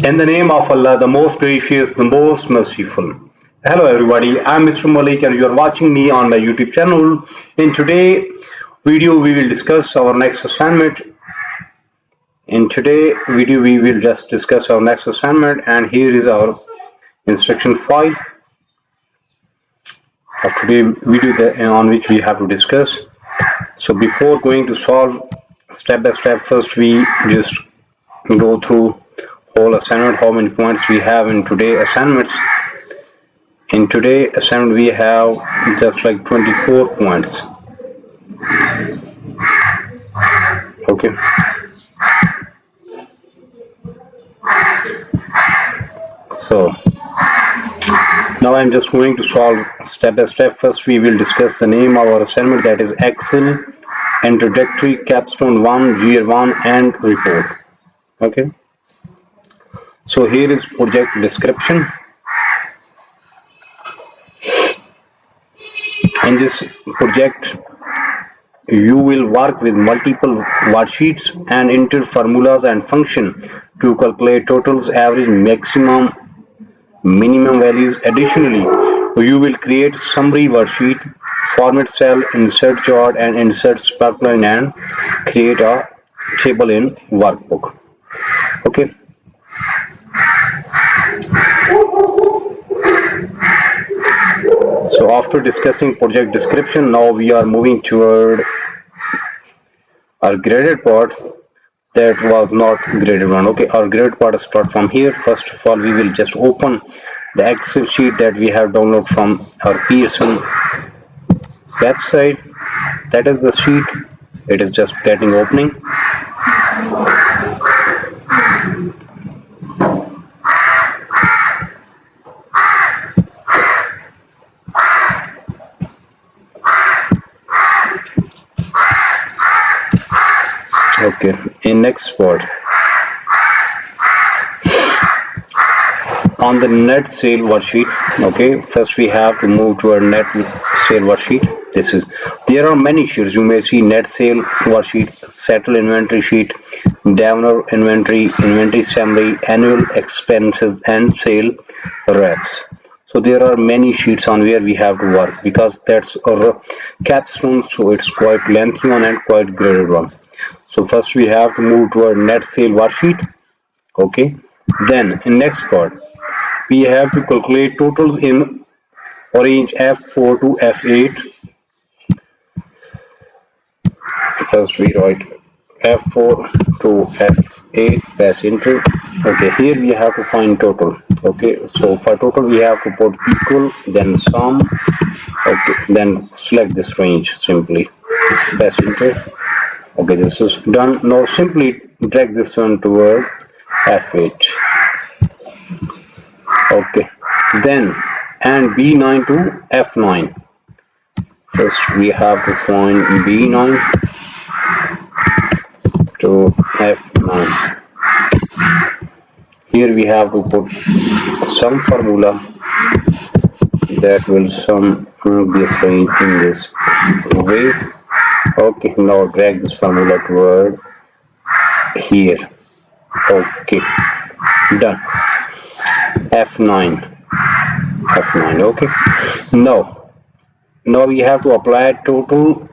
In the name of Allah, the most gracious, the most merciful. Hello everybody, I'm Mr. Malik and you are watching me on my YouTube channel. In today's video, we will discuss our next assignment. In today's video, we will just discuss our next assignment, and here is our instruction file of today's video on which we have to discuss. So before going to solve step by step, first we just go through whole assignment, how many points we have in today's assignments. In today's assignment we have just like 24 points. Okay, so now I'm just going to solve step by step. First we will discuss the name of our assignment, that is Excel Introductory Capstone1 Year 1 and Report. Okay, so here is project description. In this project you will work with multiple worksheets and enter formulas and function to calculate totals, average, maximum, minimum values. Additionally, you will create summary worksheet, format cell, insert chart and insert sparkline, and create a table in workbook. Okay, so after discussing project description, now we are moving toward our graded part. That was not graded one. Okay, our graded part start from here. First of all, we will just open the Excel sheet that we have downloaded from our Pearson website. That is the sheet. It is just getting opening. Okay, in next part, on the net sale worksheet. Okay, first we have to move to our net sale worksheet. There are many sheets. You may see net sale worksheet, settle inventory sheet, Davner inventory, inventory summary, annual expenses, and sale reps. So there are many sheets on where we have to work, because that's our capstone, so it's quite lengthy one and quite graded one. So first we have to move to our net sale worksheet. Okay, then in next part we have to calculate totals in range F4 to F8. First we write F4 to F8, press enter. Okay, here we have to find total. Okay, so for total we have to put equal, then sum. Okay, then select this range, simply press enter. Okay, this is done. Now simply drag this one toward F8. Okay, then and B9 to F9. First we have to find B9 to F9. Here we have to put some formula that will sum this range in this way. Okay, now drag this formula toward here. Okay, done. F9. Okay, now we have to apply total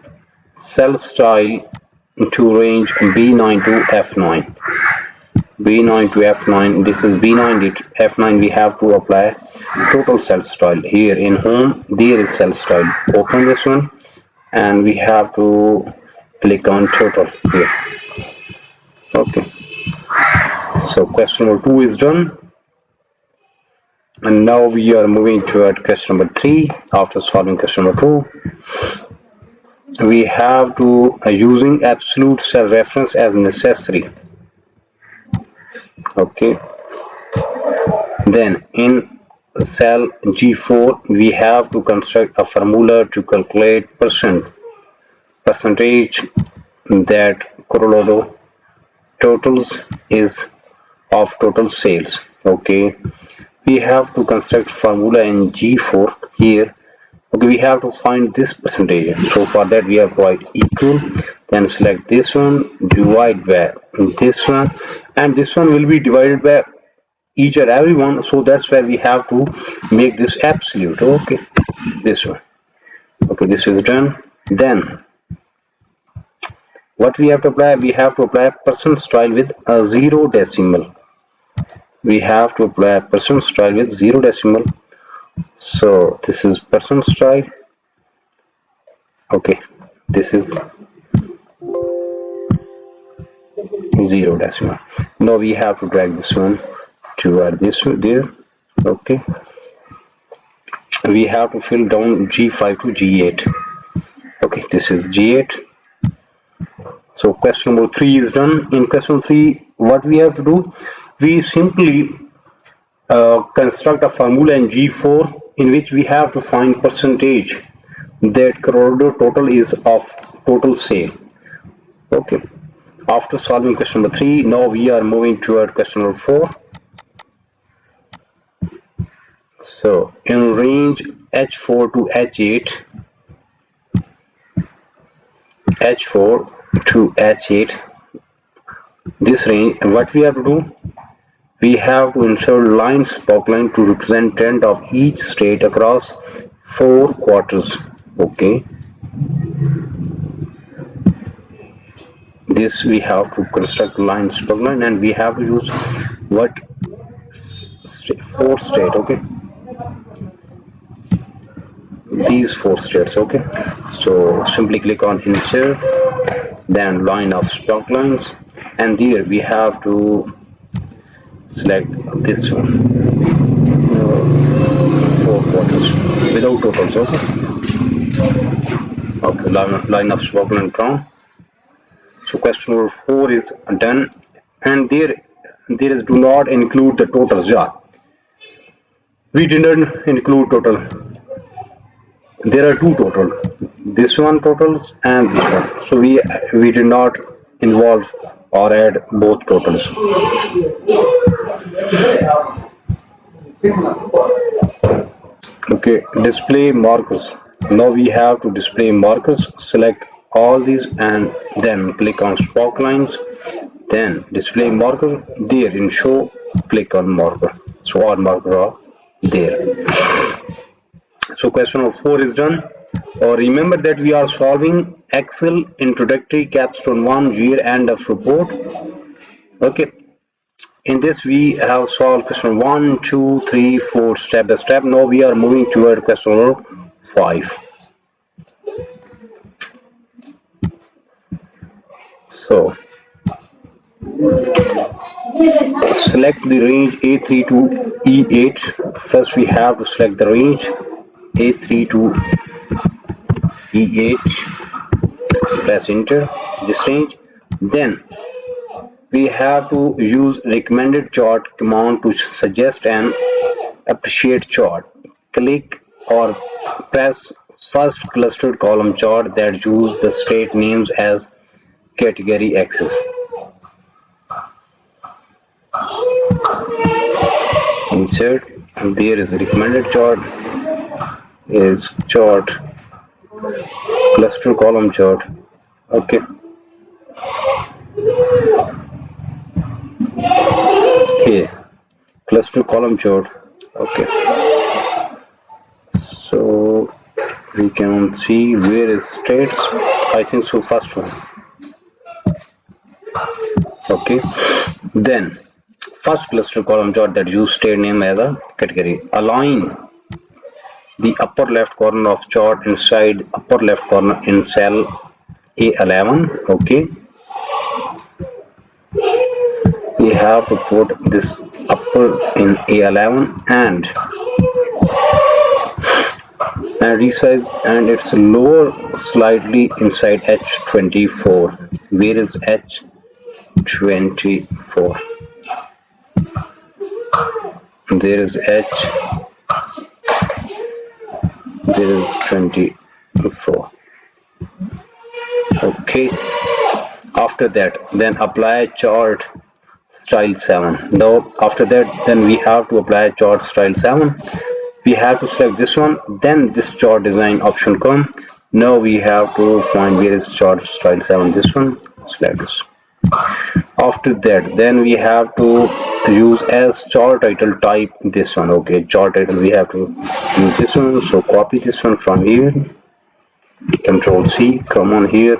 cell style to range B9 to F9. B9 to F9. This is B9 to F9. We have to apply total cell style. Here in home there is cell style. Open this one and we have to click on total here. Okay, so question number 2 is done, and now we are moving toward question number 3. After solving question number 2, we have to using absolute cell reference as necessary. Okay, then in cell G4 we have to construct a formula to calculate percentage that Corolado totals is of total sales. Okay, we have to construct formula in G4 here. Okay, we have to find this percentage. So for that we have to write equal, then select this one, divide by this one, and this one will be divided by each and every one, so that's why we have to make this absolute. Okay, this one. Okay, this is done. Then what we have to apply? We have to apply percent style with a zero decimal. We have to apply percent style with zero decimal. So this is percent style. Okay, this is zero decimal. Now we have to drag this one to add this one there. Okay, we have to fill down G5 to G8. Okay, this is G8. So question number 3 is done. In question 3, what we have to do? We simply construct a formula in G4 in which we have to find percentage that corridor total is of total sale. Okay. After solving question number 3, now we are moving toward question number 4. So in range H4 to H8, H4 to H8, this range, what we have to do? We have to insert line spokesline to represent trend of each state across 4 quarters. Okay. This we have to construct line spokesline, and we have to use what 4 state. Okay. These 4 states. Okay. So simply click on insert, then line of spokelines, and here we have to select this one. 4 quarters without totals. Okay, line of spokeline drawn. So question number 4 is done, and there is do not include the totals. Yeah, we didn't include total. There are 2 total, this one totals and this one, so we did not involve or add both totals. Okay, display markers. Now we have to display markers. Select all these and then click on spoke lines, then display marker. There in show, click on marker, so all marker are there. So question number 4 is done. Remember that we are solving Excel Introductory Capstone 1 year end of report. Okay. In this we have solved question 1, 2, 3, 4 step by step. Now we are moving toward question number 5. So select the range A3 to E8. First we have to select the range A3 to E8. Press enter this range. Then we have to use recommended chart command to suggest an appreciate chart. Click or press first clustered column chart that use the state names as category axis. Insert, and there is a recommended chart, is chart cluster column chart. Okay. Here, cluster column chart. Okay. So we can see where is states. I think so, first one. Okay. Then first cluster column chart that use state name as a category. Align the upper left corner of chart inside upper left corner in cell A11. Okay. We have to put this upper in A11 and resize, and its lower slightly inside H24. Where is H24? There is H. There is 24. Okay. After that, then apply chart style 7. Now after that, then we have to apply chart style 7. We have to select this one, then this chart design option come. Now we have to find where is chart style 7. This one, select this. After that, then we have to use as chart title type this one. Okay, chart title we have to use this one. So copy this one from here, control C, come on here.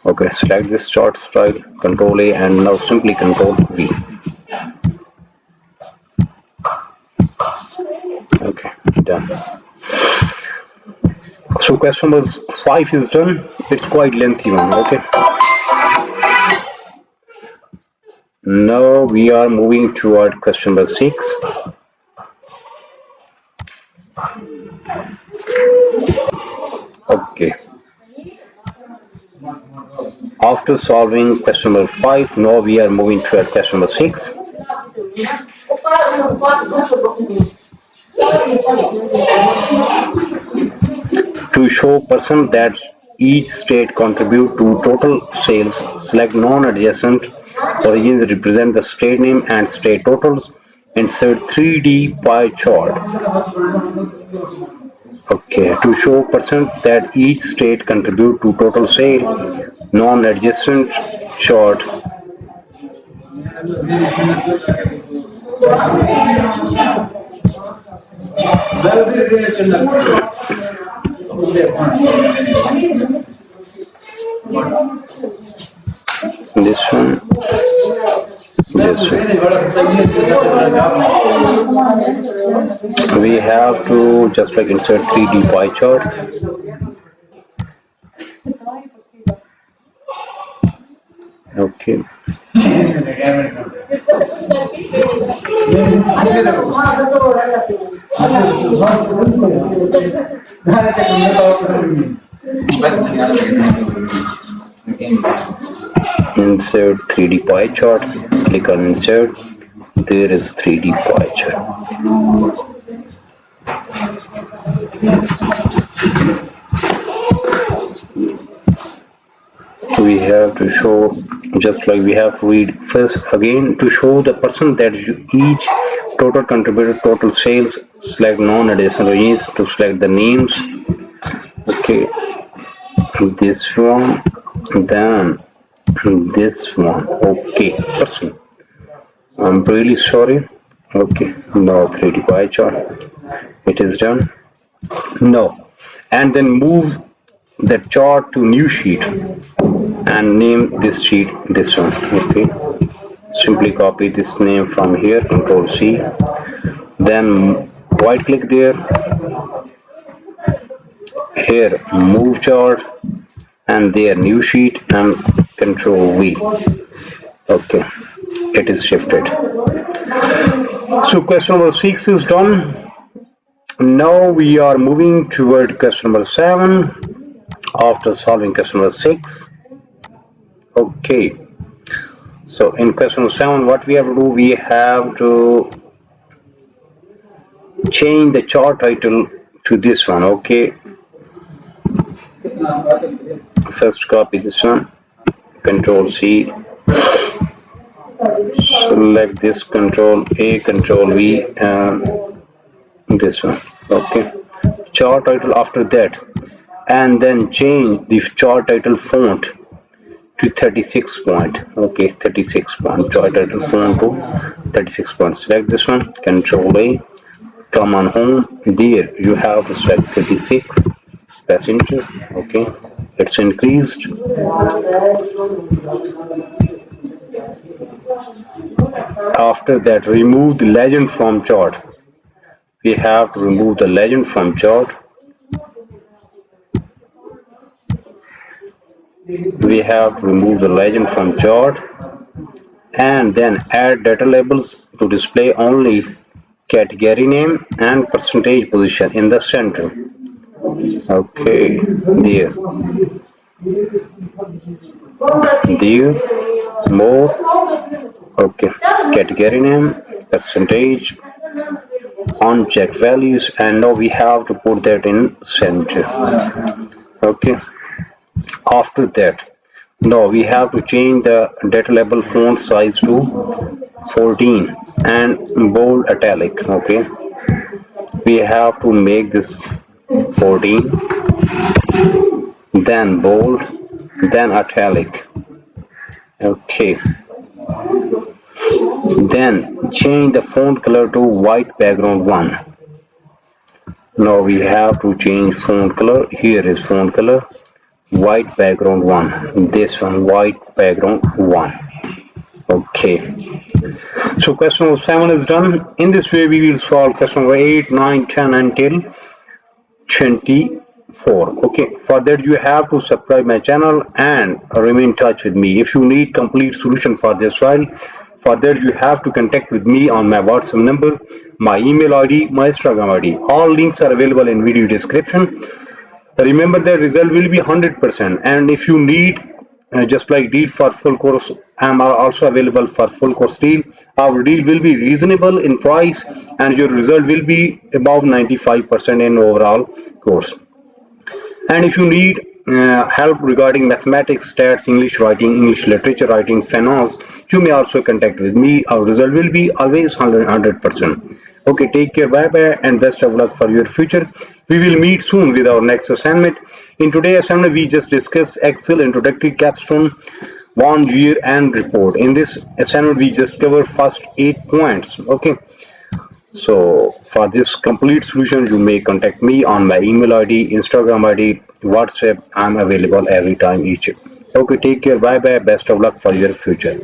Okay, select this chart style, control A, and now simply control V. Okay, done. So question number 5 is done. It's quite lengthy one. Okay, now we are moving toward question number 6. Okay, after solving question number 5, now we are moving toward question number 6. To show person that each state contribute to total sales, select non-adjacent origins represent the state name and state totals. Insert 3D pie chart. Okay, to show percent that each state contribute to total sale, non-adjacent chart. This one, this one. We have to just like insert 3D pie chart. Okay. Insert 3D pie chart. Click on insert. There is 3D pie chart. We have to show, just like we have to read first again, to show the person that each total contributed total sales, select non-adjacent origins to select the names. Okay, this one, then this one. Okay, person, I'm really sorry. Okay, now 3D pie chart, it is done. No, and then move the chart to new sheet and name this sheet this one. Okay, simply copy this name from here, control C, then right click there, here move chart, and there new sheet and control V. Okay, it is shifted. So question number 6 is done. Now we are moving toward question number 7 after solving question number 6. Okay, so in question number 7, what we have to do, we have to change the chart title to this one. Okay, first copy this one, control C, select this, control A, control V, and this one. Okay, chart title after that, and then change the chart title font to 36 point. Okay, 36 point, chart title font to 36 point. Select this one, control A, come on home, there you have to select 36, press enter. Okay, it's increased. After that, remove the legend from chart. We have to remove the legend from chart. We have to remove the legend from chart and then add data labels to display only category name and percentage position in the center. Okay, there, more. Okay, category name, percentage, uncheck values, and now we have to put that in center. Okay, after that, now we have to change the data label font size to 14 and bold italic. Okay, we have to make this 14, then bold, then italic. Okay, then change the font color to white background 1. Now we have to change font color. Here is font color, white background 1. This one, white background 1. Okay, so question number 7 is done. In this way we will solve question number 8, 9, 10 until 24. Okay, for that you have to subscribe my channel and remain in touch with me. If you need complete solution for this file, for that you have to contact with me on my WhatsApp number, my email id, my Instagram id. All links are available in video description. Remember the result will be 100%, and if you need just like deal for full course, I am also available for full course deal. Our deal will be reasonable in price and your result will be above 95% in overall course. And if you need help regarding mathematics, stats, English writing, English literature writing, finance, you may also contact with me. Our result will be always 100%. Okay, take care, bye bye, and best of luck for your future. We will meet soon with our next assignment. In today's assignment, we just discussed Excel Introductory Capstone 1 year and report. In this assignment, we just cover first 8 points. Okay. So for this complete solution, you may contact me on my email ID, Instagram ID, WhatsApp. I'm available every time each. Okay, take care. Bye bye. Best of luck for your future.